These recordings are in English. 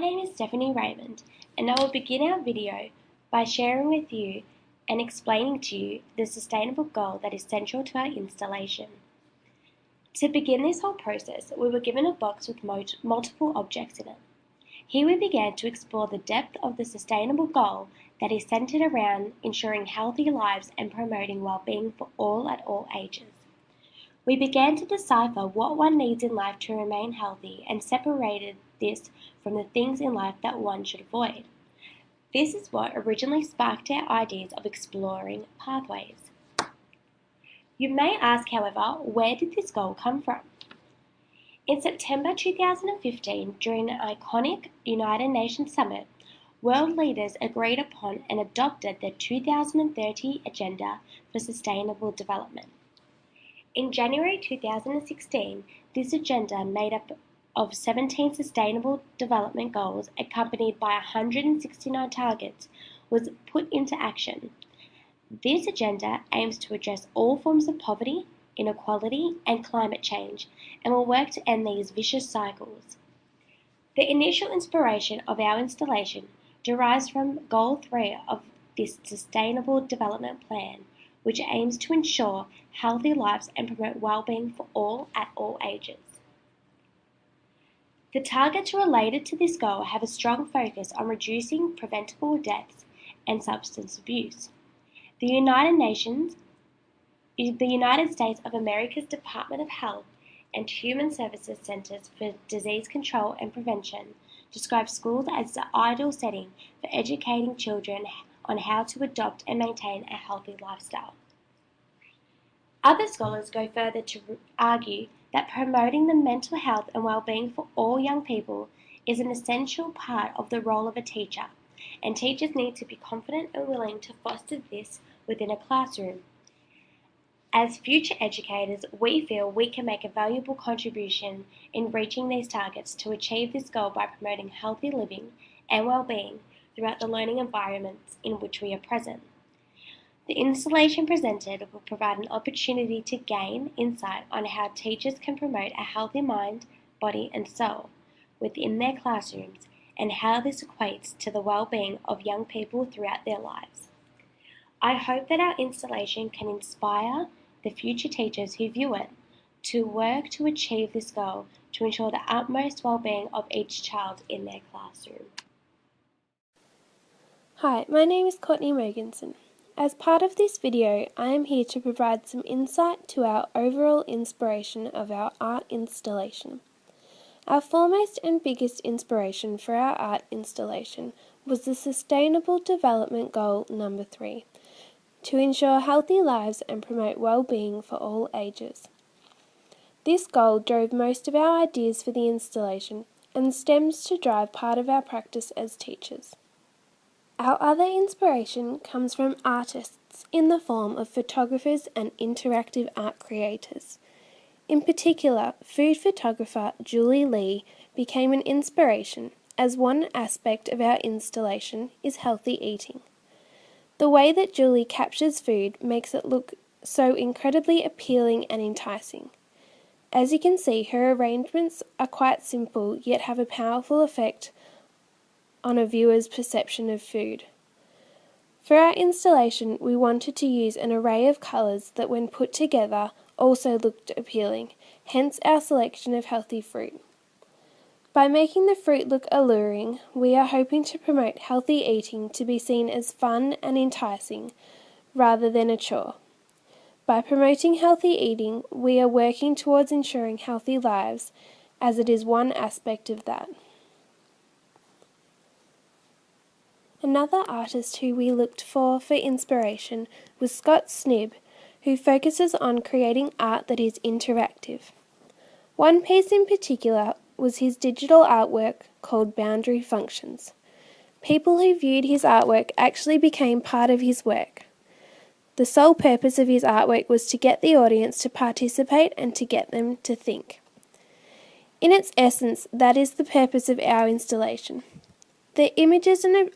name is Stephanie Raymond, and I will begin our video by sharing with you and explaining to you the sustainable goal that is central to our installation. To begin this whole process, we were given a box with multiple objects in it. Here we began to explore the depth of the sustainable goal that is centered around ensuring healthy lives and promoting well-being for all at all ages. We began to decipher what one needs in life to remain healthy and separated this from the things in life that one should avoid. This is what originally sparked our ideas of exploring pathways. You may ask, however, where did this goal come from? In September 2015, during an iconic United Nations summit, world leaders agreed upon and adopted the 2030 Agenda for Sustainable Development. In January 2016, this agenda, made up of 17 Sustainable Development Goals accompanied by 169 targets, was put into action. This agenda aims to address all forms of poverty, inequality, and climate change, and will work to end these vicious cycles. The initial inspiration of our installation derives from Goal 3 of this Sustainable Development Plan, which aims to ensure healthy lives and promote well-being for all at all ages. The targets related to this goal have a strong focus on reducing preventable deaths and substance abuse. The United States of America's Department of Health and Human Services Centers for Disease Control and Prevention describe schools as the ideal setting for educating children on how to adopt and maintain a healthy lifestyle. Other scholars go further to argue that promoting the mental health and well-being for all young people is an essential part of the role of a teacher, and teachers need to be confident and willing to foster this within a classroom. As future educators, we feel we can make a valuable contribution in reaching these targets to achieve this goal by promoting healthy living and well-being throughout the learning environments in which we are present. The installation presented will provide an opportunity to gain insight on how teachers can promote a healthy mind, body, and soul within their classrooms, and how this equates to the well-being of young people throughout their lives. I hope that our installation can inspire the future teachers who view it to work to achieve this goal to ensure the utmost well-being of each child in their classroom. Hi, my name is Courtney Mogensen. As part of this video, I am here to provide some insight to our overall inspiration of our art installation. Our foremost and biggest inspiration for our art installation was the Sustainable Development Goal number 3, to ensure healthy lives and promote well-being for all ages. This goal drove most of our ideas for the installation and stems to drive part of our practice as teachers. Our other inspiration comes from artists in the form of photographers and interactive art creators. In particular, food photographer Julie Lee became an inspiration, as one aspect of our installation is healthy eating. The way that Julie captures food makes it look so incredibly appealing and enticing. As you can see, her arrangements are quite simple yet have a powerful effect on a viewer's perception of food. For our installation, we wanted to use an array of colours that when put together also looked appealing, hence our selection of healthy fruit. By making the fruit look alluring, we are hoping to promote healthy eating to be seen as fun and enticing, rather than a chore. By promoting healthy eating, we are working towards ensuring healthy lives, as it is one aspect of that. Another artist who we looked for inspiration was Scott Snibb, who focuses on creating art that is interactive. One piece in particular was his digital artwork called Boundary Functions. People who viewed his artwork actually became part of his work. The sole purpose of his artwork was to get the audience to participate and to get them to think. In its essence, that is the purpose of our installation. The images and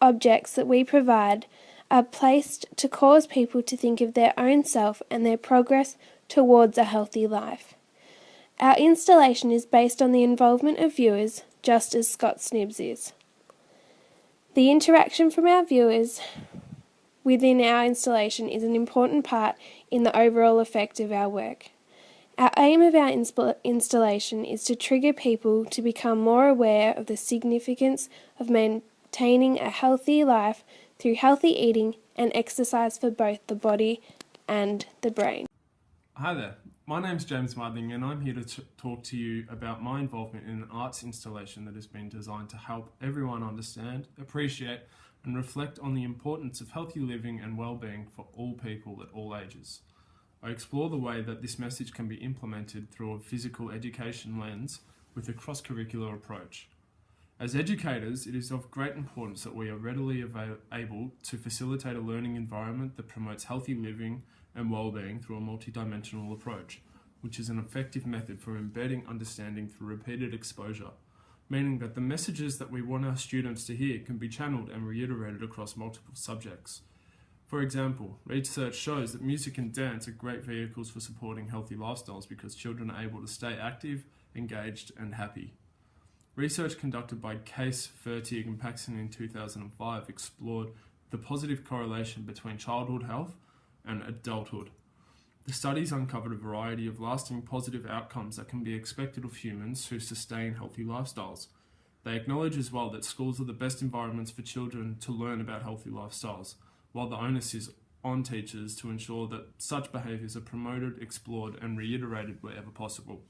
objects that we provide are placed to cause people to think of their own self and their progress towards a healthy life. Our installation is based on the involvement of viewers just as Scott Snibs is. The interaction from our viewers within our installation is an important part in the overall effect of our work. Our aim of our installation is to trigger people to become more aware of the significance of maintaining a healthy life through healthy eating and exercise for both the body and the brain. Hi there, my name's James Marding and I'm here to talk to you about my involvement in an arts installation that has been designed to help everyone understand, appreciate and reflect on the importance of healthy living and well-being for all people at all ages. I explore the way that this message can be implemented through a physical education lens with a cross-curricular approach. As educators, it is of great importance that we are readily able to facilitate a learning environment that promotes healthy living and well-being through a multidimensional approach, which is an effective method for embedding understanding through repeated exposure, meaning that the messages that we want our students to hear can be channeled and reiterated across multiple subjects. For example, research shows that music and dance are great vehicles for supporting healthy lifestyles because children are able to stay active, engaged, and happy. Research conducted by Case, Fertig, and Paxson in 2005 explored the positive correlation between childhood health and adulthood. The studies uncovered a variety of lasting positive outcomes that can be expected of humans who sustain healthy lifestyles. They acknowledge as well that schools are the best environments for children to learn about healthy lifestyles, while the onus is on teachers to ensure that such behaviours are promoted, explored and reiterated wherever possible.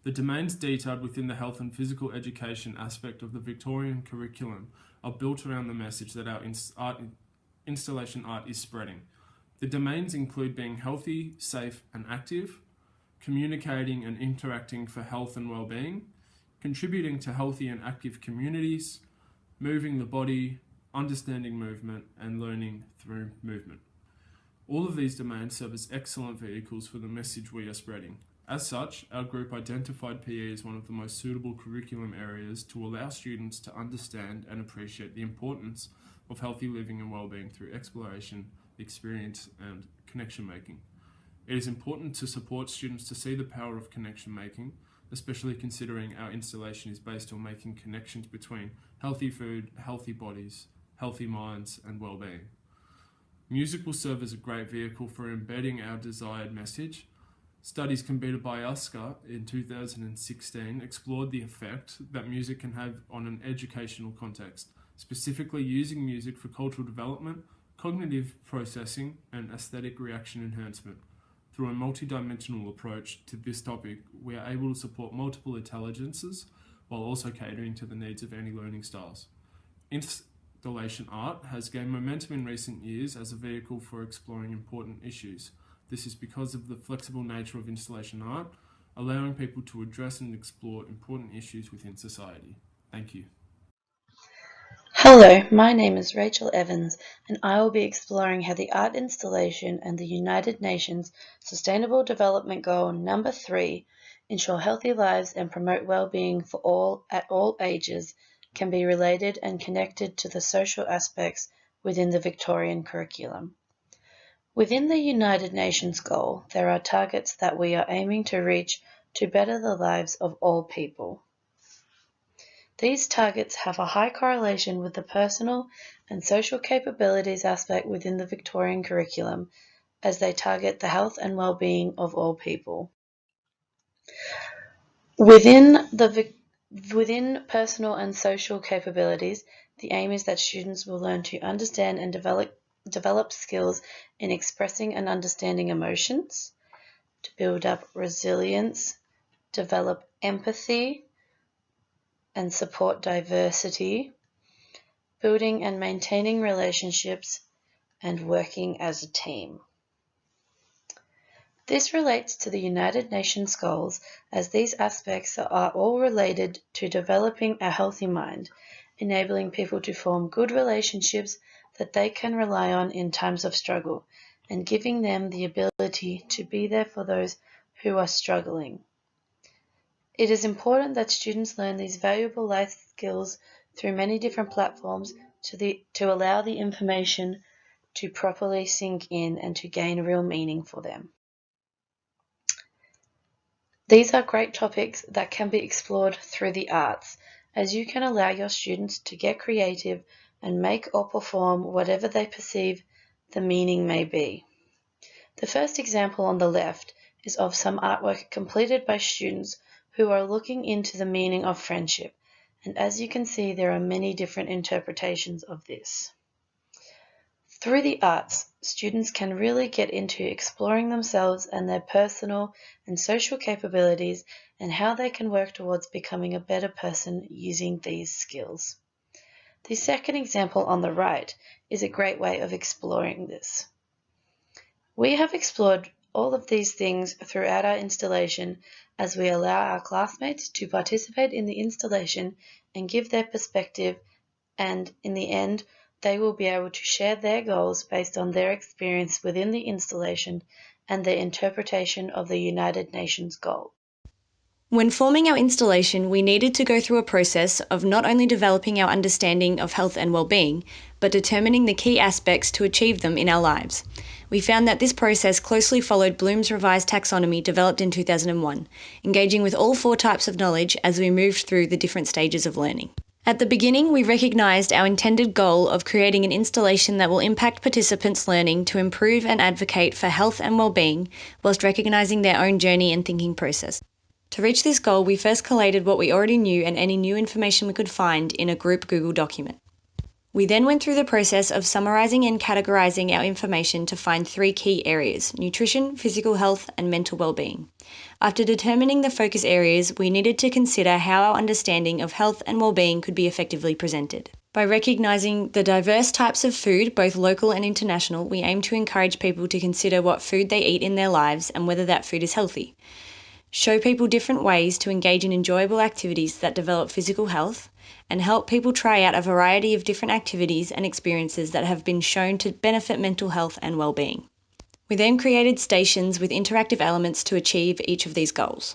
The domains detailed within the health and physical education aspect of the Victorian curriculum are built around the message that our installation art is spreading. The domains include being healthy, safe and active, communicating and interacting for health and well-being, contributing to healthy and active communities, moving the body, understanding movement and learning through movement. All of these domains serve as excellent vehicles for the message we are spreading. As such, our group identified PE as one of the most suitable curriculum areas to allow students to understand and appreciate the importance of healthy living and well-being through exploration, experience and connection making. It is important to support students to see the power of connection making, especially considering our installation is based on making connections between healthy food, healthy bodies, healthy minds and well-being. Music will serve as a great vehicle for embedding our desired message. Studies conducted by USCA in 2016 explored the effect that music can have on an educational context, specifically using music for cultural development, cognitive processing and aesthetic reaction enhancement. Through a multidimensional approach to this topic, we are able to support multiple intelligences while also catering to the needs of any learning styles. Installation art has gained momentum in recent years as a vehicle for exploring important issues. This is because of the flexible nature of installation art, allowing people to address and explore important issues within society. Thank you. Hello, my name is Rachel Evans and I will be exploring how the art installation and the United Nations Sustainable Development Goal number 3, ensure healthy lives and promote well-being for all at all ages, can be related and connected to the social aspects within the Victorian curriculum. Within the United Nations goal, there are targets that we are aiming to reach to better the lives of all people. These targets have a high correlation with the personal and social capabilities aspect within the Victorian curriculum, as they target the health and well-being of all people. Within personal and social capabilities, the aim is that students will learn to understand and develop skills in expressing and understanding emotions, to build up resilience, develop empathy, and support diversity, building and maintaining relationships, and working as a team. This relates to the United Nations goals, as these aspects are all related to developing a healthy mind, enabling people to form good relationships that they can rely on in times of struggle, and giving them the ability to be there for those who are struggling. It is important that students learn these valuable life skills through many different platforms to allow the information to properly sink in and to gain real meaning for them. These are great topics that can be explored through the arts, as you can allow your students to get creative and make or perform whatever they perceive the meaning may be. The first example on the left is of some artwork completed by students who are looking into the meaning of friendship, and as you can see, there are many different interpretations of this. Through the arts, students can really get into exploring themselves and their personal and social capabilities and how they can work towards becoming a better person using these skills. The second example on the right is a great way of exploring this. We have explored all of these things throughout our installation as we allow our classmates to participate in the installation and give their perspective, and in the end, they will be able to share their goals based on their experience within the installation and their interpretation of the United Nations goal. When forming our installation, we needed to go through a process of not only developing our understanding of health and well-being, but determining the key aspects to achieve them in our lives. We found that this process closely followed Bloom's revised taxonomy developed in 2001, engaging with all 4 types of knowledge as we moved through the different stages of learning. At the beginning, we recognised our intended goal of creating an installation that will impact participants' learning to improve and advocate for health and well-being, whilst recognising their own journey and thinking process. To reach this goal, we first collated what we already knew and any new information we could find in a group Google document. We then went through the process of summarising and categorising our information to find 3 key areas: nutrition, physical health, and mental well-being. After determining the focus areas, we needed to consider how our understanding of health and well-being could be effectively presented. By recognising the diverse types of food, both local and international, we aim to encourage people to consider what food they eat in their lives and whether that food is healthy. Show people different ways to engage in enjoyable activities that develop physical health, and help people try out a variety of different activities and experiences that have been shown to benefit mental health and well-being. We then created stations with interactive elements to achieve each of these goals.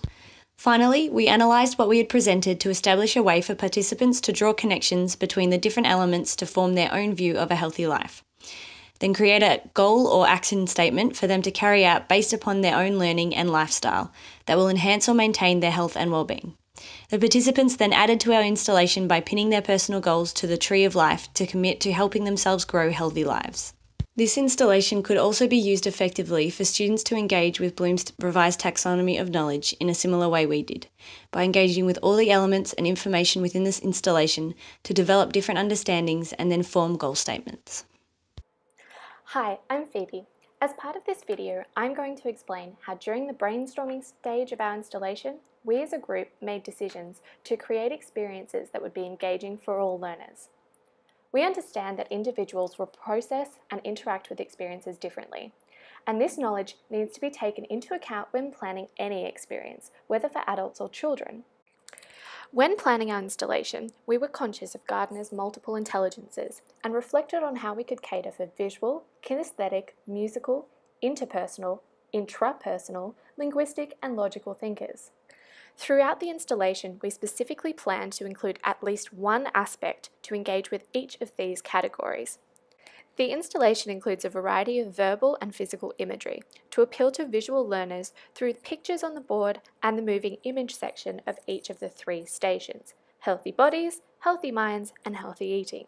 Finally, we analysed what we had presented to establish a way for participants to draw connections between the different elements to form their own view of a healthy life. Then create a goal or action statement for them to carry out based upon their own learning and lifestyle that will enhance or maintain their health and well-being. The participants then added to our installation by pinning their personal goals to the tree of life to commit to helping themselves grow healthy lives. This installation could also be used effectively for students to engage with Bloom's revised taxonomy of knowledge in a similar way we did, by engaging with all the elements and information within this installation to develop different understandings and then form goal statements. Hi, I'm Phoebe. As part of this video, I'm going to explain how during the brainstorming stage of our installation, we as a group made decisions to create experiences that would be engaging for all learners. We understand that individuals will process and interact with experiences differently, and this knowledge needs to be taken into account when planning any experience, whether for adults or children. When planning our installation, we were conscious of Gardner's multiple intelligences and reflected on how we could cater for visual, kinesthetic, musical, interpersonal, intrapersonal, linguistic, and logical thinkers. Throughout the installation, we specifically planned to include at least one aspect to engage with each of these categories. The installation includes a variety of verbal and physical imagery to appeal to visual learners through pictures on the board and the moving image section of each of the 3 stations: healthy bodies, healthy minds, and healthy eating.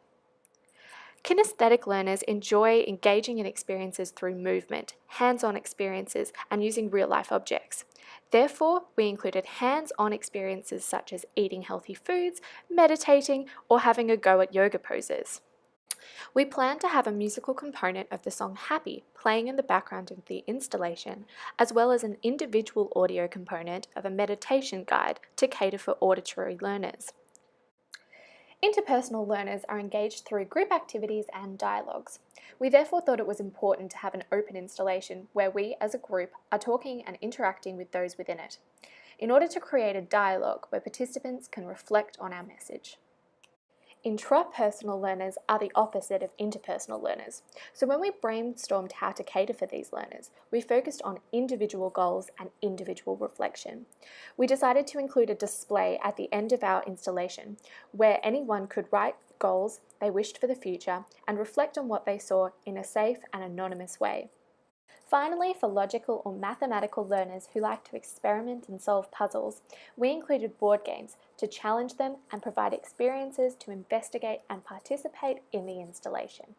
Kinesthetic learners enjoy engaging in experiences through movement, hands-on experiences, and using real-life objects. Therefore, we included hands-on experiences such as eating healthy foods, meditating, or having a go at yoga poses. We plan to have a musical component of the song Happy playing in the background of the installation, as well as an individual audio component of a meditation guide to cater for auditory learners. Interpersonal learners are engaged through group activities and dialogues. We therefore thought it was important to have an open installation where we as a group are talking and interacting with those within it, in order to create a dialogue where participants can reflect on our message. Intrapersonal learners are the opposite of interpersonal learners. So when we brainstormed how to cater for these learners, we focused on individual goals and individual reflection. We decided to include a display at the end of our installation where anyone could write goals they wished for the future and reflect on what they saw in a safe and anonymous way. Finally, for logical or mathematical learners who like to experiment and solve puzzles, we included board games to challenge them and provide experiences to investigate and participate in the installation.